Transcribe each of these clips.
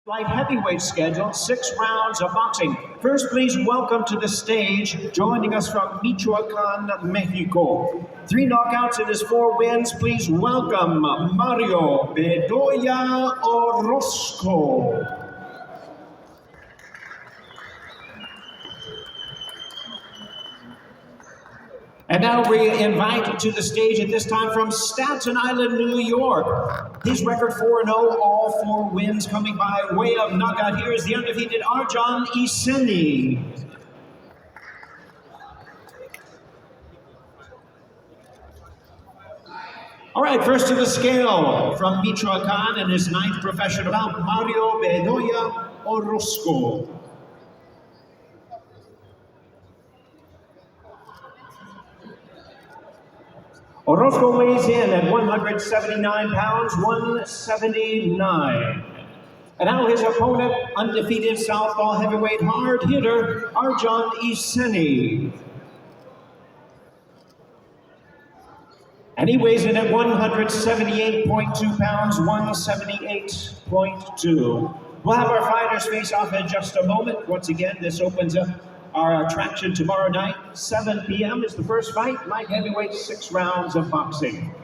Light heavyweight schedule, 6 rounds of boxing. First, please welcome to the stage, joining us from Michoacan, Mexico. 3 knockouts in his 4 wins. Please welcome Mario Bedoya Orozco. And now we invite to the stage at this time from Staten Island, New York. His record 4-0, all 4 wins coming by way of knockout. Here is the undefeated Arjan Iseni. All right, first to the scale from Michoacan and his 9th professional bout, Mario Bedoya Orozco. Orozco weighs in at 179 pounds, 179. And now his opponent, undefeated southpaw heavyweight hard hitter, Arjan Iseni. And he weighs in at 178.2 pounds, 178.2. We'll have our fighters face off in just a moment. Once again, this opens up our attraction tomorrow night, 7 p.m. is the first fight, light heavyweight, 6 rounds of boxing.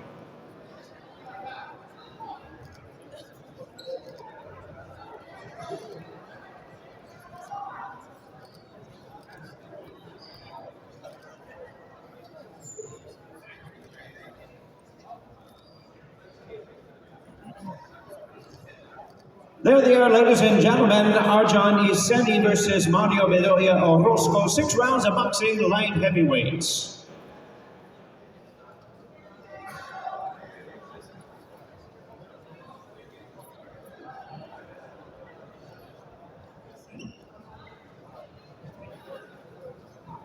There they are, ladies and gentlemen, Arjan Iseni versus Mario Bedoya Orozco, 6 rounds of boxing, light heavyweights.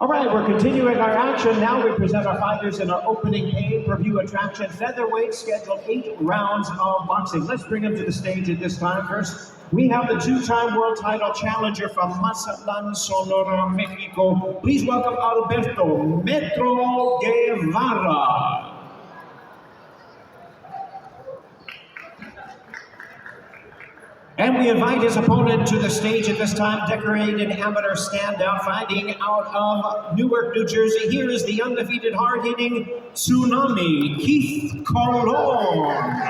All right, we're continuing our action. Now we present our fighters in our opening pay-per-view attraction, featherweight, scheduled 8 rounds of boxing. Let's bring them to the stage at this time. First, we have the 2-time world title challenger from Mazatlan, Sonora, Mexico. Please welcome Alberto Metro Guevara. And we invite his opponent to the stage at this time, decorated amateur standout fighting out of Newark, New Jersey. Here is the undefeated hard-hitting Tsunami, Keith Colon.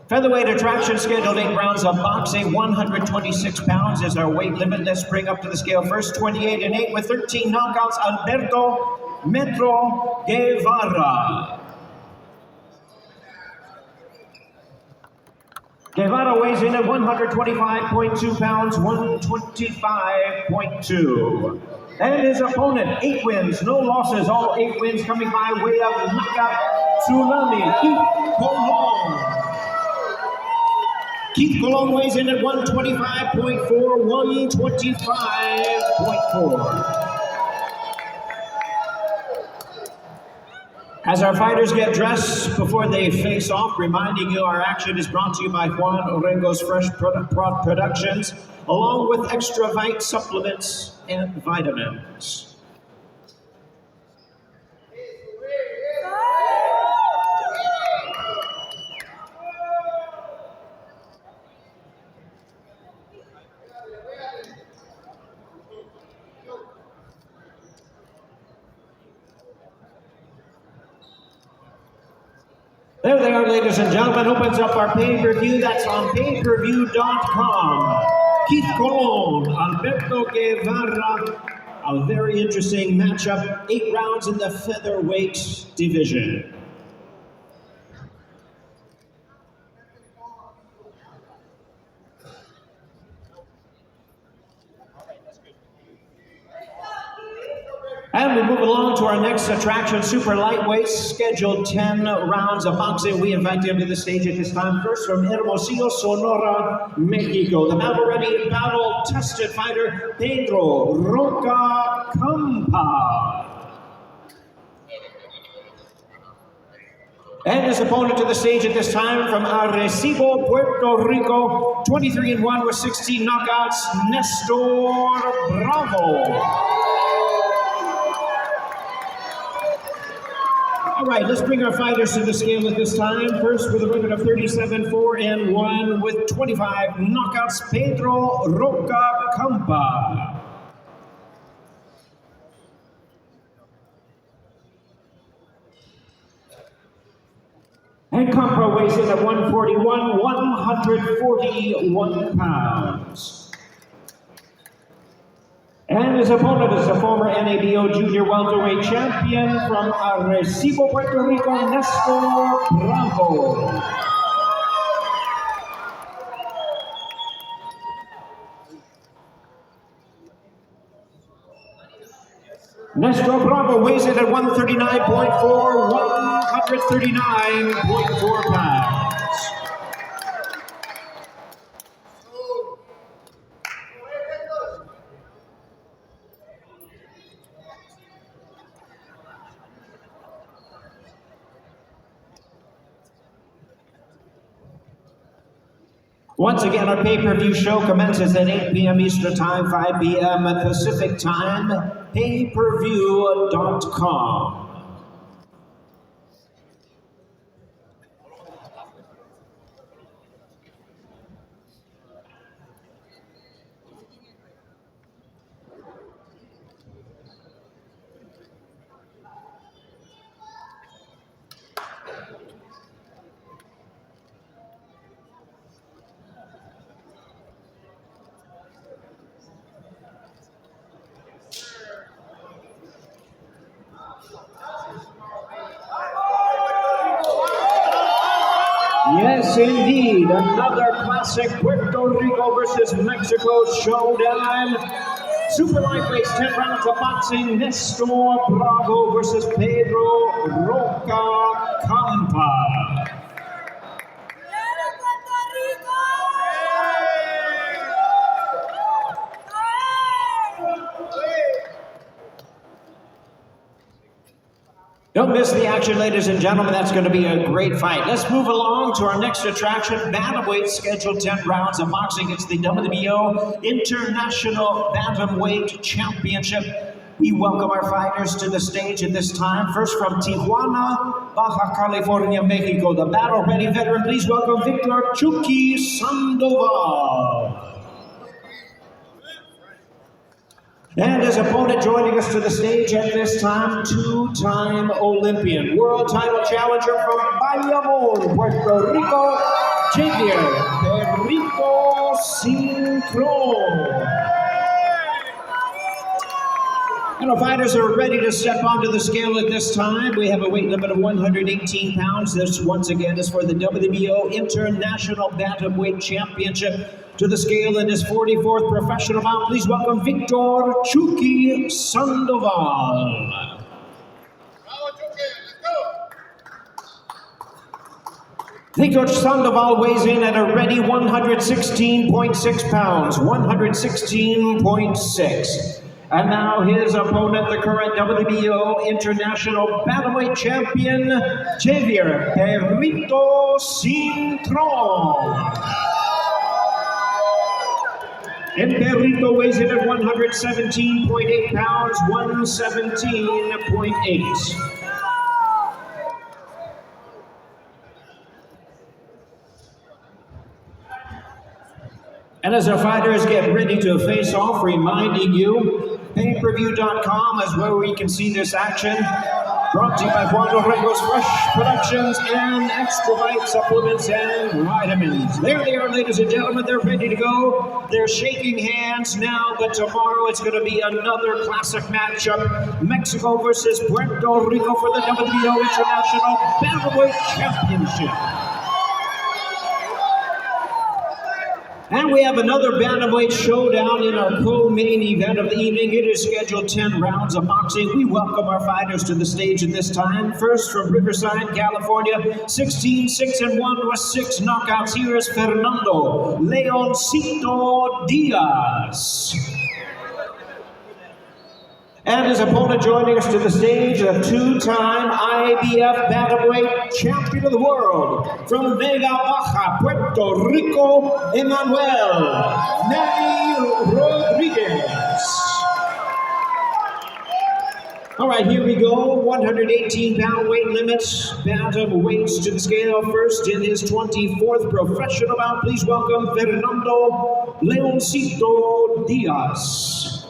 Featherweight attraction scheduled 8 rounds of boxing, 126 pounds is our weight limit. Let's bring up to the scale first, 28-8 with 13 knockouts, Alberto Metro Guevara. Guevara weighs in at 125.2 pounds, 125.2. And his opponent, 8 wins, no losses, all 8 wins coming by way of knockout, Tsunami, Keith Colon. Keith Colon weighs in at 125.4, 125.4. As our fighters get dressed before they face off, reminding you our action is brought to you by Juan Orengo's Fresh Productions, along with Extra Vite supplements and vitamins. There they are, ladies and gentlemen, opens up our pay-per-view. That's on payperview.com. Keith Colon, Alberto Guevara, a very interesting matchup. 8 rounds in the featherweight division. And we move along to our next attraction, super lightweights, scheduled 10 rounds of boxing. We invite them to the stage at this time. First from Hermosillo, Sonora, Mexico, the battle-ready, battle-tested fighter, Pedro Roca Campa. And his opponent to the stage at this time from Arecibo, Puerto Rico, 23-1 with 16 knockouts, Nestor Bravo. All right, let's bring our fighters to the scale at this time. First, with a record of 37-4-1 with 25 knockouts, Pedro Roca Campa. And Campa weighs in at 141, 141 pounds. And his opponent is the former NABO Junior Welterweight Champion from Arecibo, Puerto Rico, Nestor Bravo. Nestor Bravo weighs in at 139.4, 139.4 pounds. Once again, our pay-per-view show commences at 8 p.m. Eastern Time, 5 p.m. Pacific Time, payperview.com. Yes, indeed. Another classic Puerto Rico versus Mexico showdown. Super lightweights, 10 rounds of boxing. Nestor Bravo versus Pedro Roca Campa. Don't miss the action, ladies and gentlemen. That's going to be a great fight. Let's move along to our next attraction. Bantamweight scheduled 10 rounds of boxing. It's the WBO International Bantamweight Championship. We welcome our fighters to the stage at this time. First from Tijuana, Baja California, Mexico, the battle-ready veteran. Please welcome Victor Chucky Sandoval. And his opponent joining us to the stage at this time, two-time Olympian, world title challenger from Bayamon, Puerto Rico, Javier Perrito Cintrón. And our fighters are ready to step onto the scale at this time. We have a weight limit of 118 pounds. This, once again, is for the WBO International Bantamweight Championship. To the scale in his 44th professional bout, please welcome Victor Chucky Sandoval. Victor Sandoval weighs in at a ready 116.6 pounds, 116.6. And now his opponent, the current WBO International Bantamweight Champion, Javier Perrito Cintrón. And Perrito weighs in at 117.8 pounds, 117.8. And as our fighters get ready to face off, reminding you, payperview.com is where we can see this action. Brought to you by Juan Dorrego's Fresh Productions and Extra Bite Supplements and Vitamins. There they are, ladies and gentlemen. They're ready to go. They're shaking hands now, but tomorrow it's going to be another classic matchup. Mexico versus Puerto Rico for the WBO International Bantamweight Championship. And we have another bantamweight showdown in our co-main event of the evening. It is scheduled 10 rounds of boxing. We welcome our fighters to the stage at this time. First from Riverside, California, 16-6-1 with 6 knockouts. Here is Fernando Leoncito Diaz. And his opponent joining us to the stage, a two-time IBF Bantamweight Champion of the World, from Vega Baja, Puerto Rico, Emmanuel Manny Rodriguez. All right, here we go. 118-pound weight limits. Bantam weights to the scale first in his 24th professional bout. Please welcome Fernando Leoncito Diaz.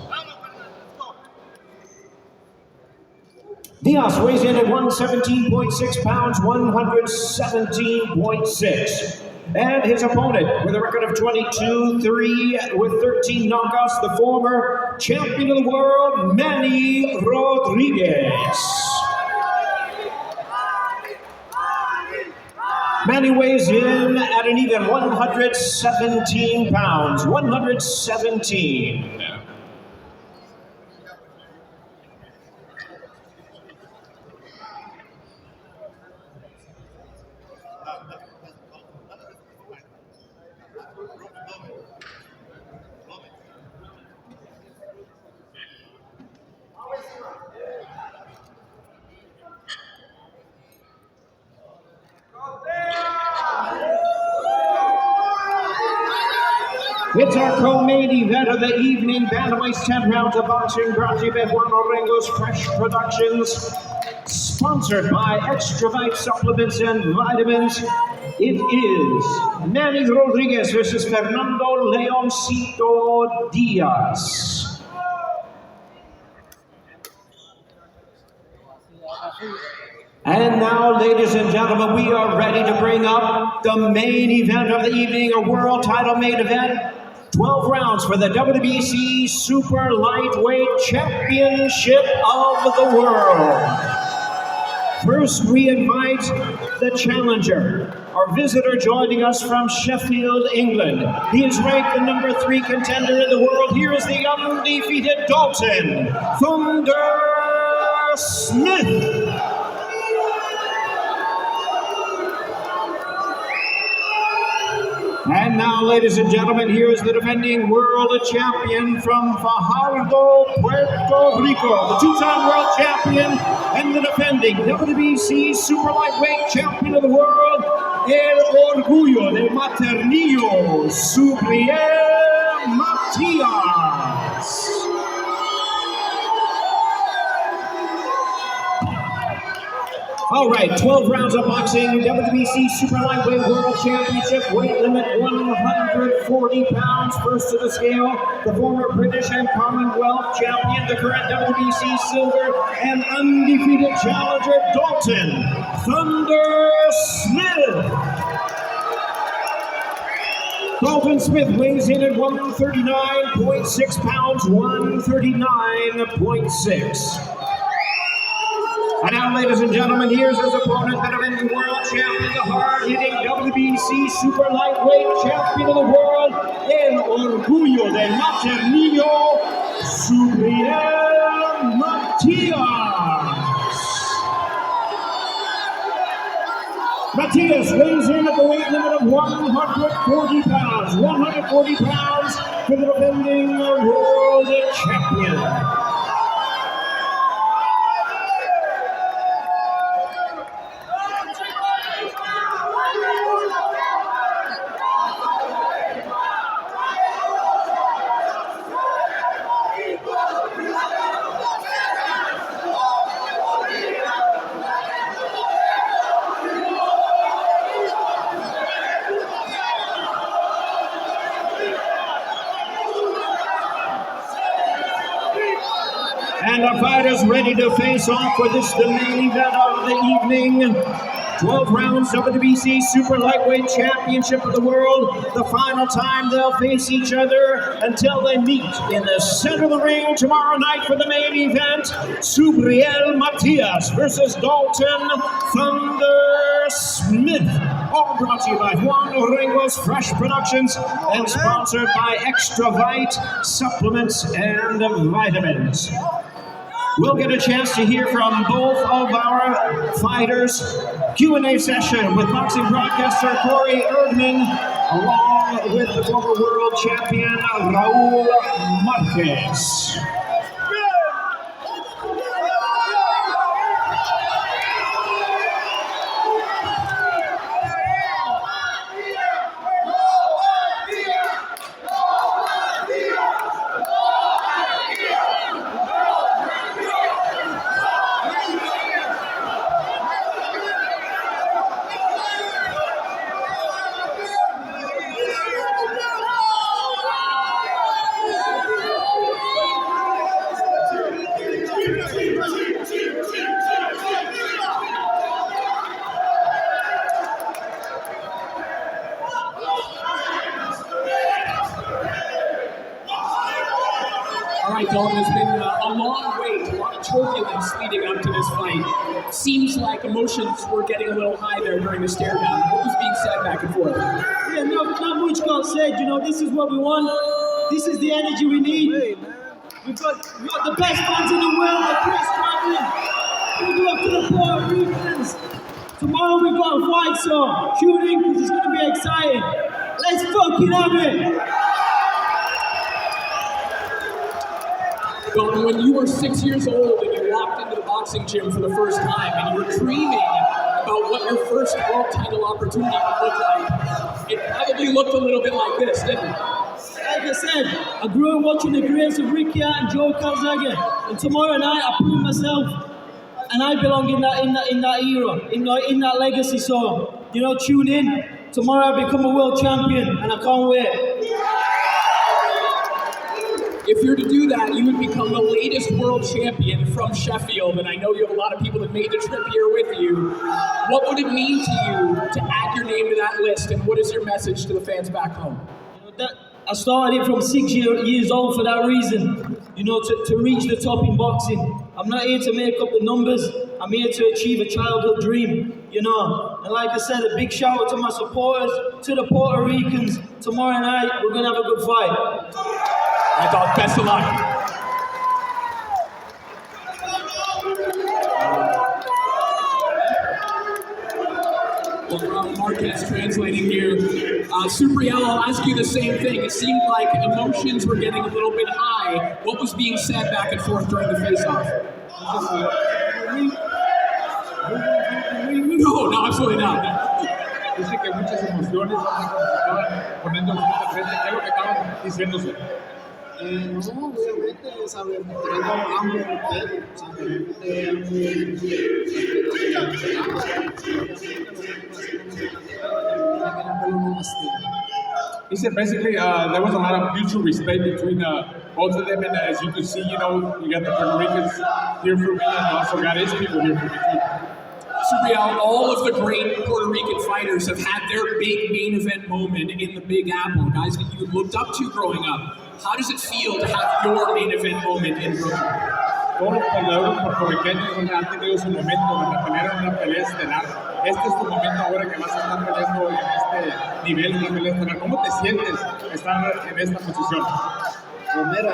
Diaz weighs in at 117.6 pounds, 117.6. And his opponent, with a record of 22-3 with 13 knockouts, the former champion of the world, Manny Rodriguez. Manny weighs in at an even 117 pounds, 117. It's our co-main event of the evening. Bantamweight's 10 rounds of boxing brought to you by Juan Orengo's Fresh Productions. Sponsored by Extra Vite Supplements and Vitamins. It is Manny Rodriguez versus Fernando Leoncito Diaz. And now, ladies and gentlemen, we are ready to bring up the main event of the evening, a world title main event. 12 rounds for the WBC Super Lightweight Championship of the World. First, we invite the challenger, our visitor joining us from Sheffield, England. He is ranked the number 3 contender in the world. Here is the undefeated Dalton Thunder Smith. And now, ladies and gentlemen, here is the defending world champion from Fajardo, Puerto Rico, the 2-time world champion and the defending WBC Super Lightweight champion of the world, El Orgullo de Maternillo, Subriel Matias. All right, 12 rounds of boxing, WBC Super Lightweight World Championship, weight limit 140 pounds, first to the scale, the former British and Commonwealth champion, the current WBC Silver and undefeated challenger, Dalton Thunder Smith. Dalton Smith weighs in at 139.6 pounds, 139.6. And now, ladies and gentlemen, here's his opponent, the defending world champion, the hard-hitting WBC Super Lightweight champion of the world, El Orgullo de Maternillo, Subriel Matias. Matias weighs in at the weight limit of 140 pounds, 140 pounds for the defending world champion. And our fighters ready to face off for this, the main event of the evening. 12 rounds WBC Super Lightweight Championship of the World. The final time they'll face each other until they meet in the center of the ring tomorrow night for the main event. Subriel Matias versus Dalton Thunder Smith. All brought to you by Juan Orengo's Fresh Productions and sponsored by Extra Vite Supplements and Vitamins. We'll get a chance to hear from both of our fighters. Q&A session with boxing broadcaster Corey Erdman, along with the former world champion Raul Marquez. Dalton, it's been a long wait, a lot of turbulence leading up to this fight. Seems like emotions were getting a little high there during the stare down. What was being said back and forth? Yeah, not much got said. You know, this is what we want. This is the energy we need. We've got the best fans in the world. The Chris traveling. We go up to the Puerto Ricans. Tomorrow we've got a fight, so tune in because it's going to be exciting. Let's fucking have it. Dalton, when you were 6 years old and you walked into the boxing gym for the first time and you were dreaming about what your first world title opportunity would look like, it probably looked a little bit like this, didn't it? Like I said, I grew up watching the greats of Ricky Hart and Joe Calzaghe, and tomorrow night I prove myself, and I belong in that era, in that legacy. So, you know, tune in. Tomorrow I become a world champion, and I can't wait. If you're to do that, you would become the latest world champion from Sheffield, and I know you have a lot of people that made the trip here with you. What would it mean to you to add your name to that list, and what is your message to the fans back home? You know, I started it from 6 years old for that reason, you know, to reach the top in boxing. I'm not here to make up the numbers, I'm here to achieve a childhood dream, you know. And like I said, a big shout out to my supporters, to the Puerto Ricans. Tomorrow night, we're going to have a good fight. I thought, best of luck. Well, Marquez translating here. Supriel, I'll ask you the same thing. It seemed like emotions were getting a little bit high. What was being said back and forth during the face-off? No, absolutely not. Dice que muchas emociones estaban poniendo el frente a frente. ¿Qué es lo que estaban diciéndose? No, obviamente, ¿sabes? Mostrando ambos respeto, He said basically there was a lot of mutual respect between both of them, and as you can see, you know, you got the Puerto Ricans here for me, and also got his people here for me too. Supriel, all of the great Puerto Rican fighters have had their big main event moment in the Big Apple, guys that you looked up to growing up. How does it feel to have your main event moment in Brooklyn? Todos los peleadores puertorriqueños han tenido su momento donde pelearon una pelea estelar. Este es tu momento ahora que vas a estar peleando en este nivel, una pelea estelar. ¿Cómo te sientes estar en esta posición? Pues mira,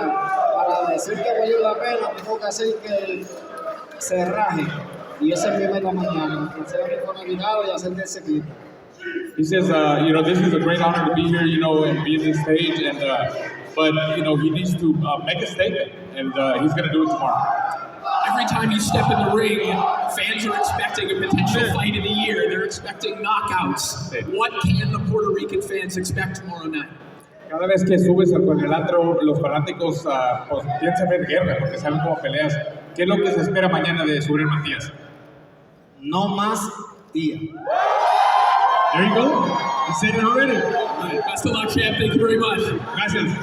para decir que valió la pena, tengo que hacer que se raje. Y esa es mi meta mañana, hacer a mi conectado y hacer de ese equipo. He says, you know, this is a great honor to be here, you know, and be in this stage, and but you know, he needs to make a statement, and he's going to do it tomorrow. Every time you step in the ring, fans are expecting a potential fight of the year. They're expecting knockouts. What can the Puerto Rican fans expect tomorrow night? Cada vez que subes al cuadrilátero, los fanáticos pues, piensan ver guerra porque saben cómo peleas. ¿Qué es lo que se espera mañana de Subriel Matías? No más día. There you go. You said it already. Right, best of luck, champ. Thank you very much. Gracias.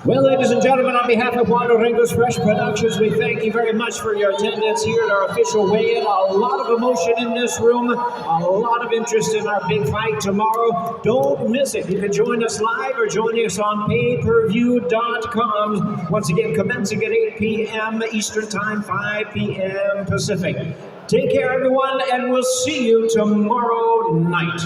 Well, ladies and gentlemen, on behalf of Juan Ringo's Fresh Productions, we thank you very much for your attendance here at our official weigh-in. A lot of emotion in this room, a lot of interest in our big fight tomorrow. Don't miss it. You can join us live or join us on payperview.com. Once again, commencing at 8 p.m. Eastern Time, 5 p.m. Pacific. Take care, everyone, and we'll see you tomorrow night.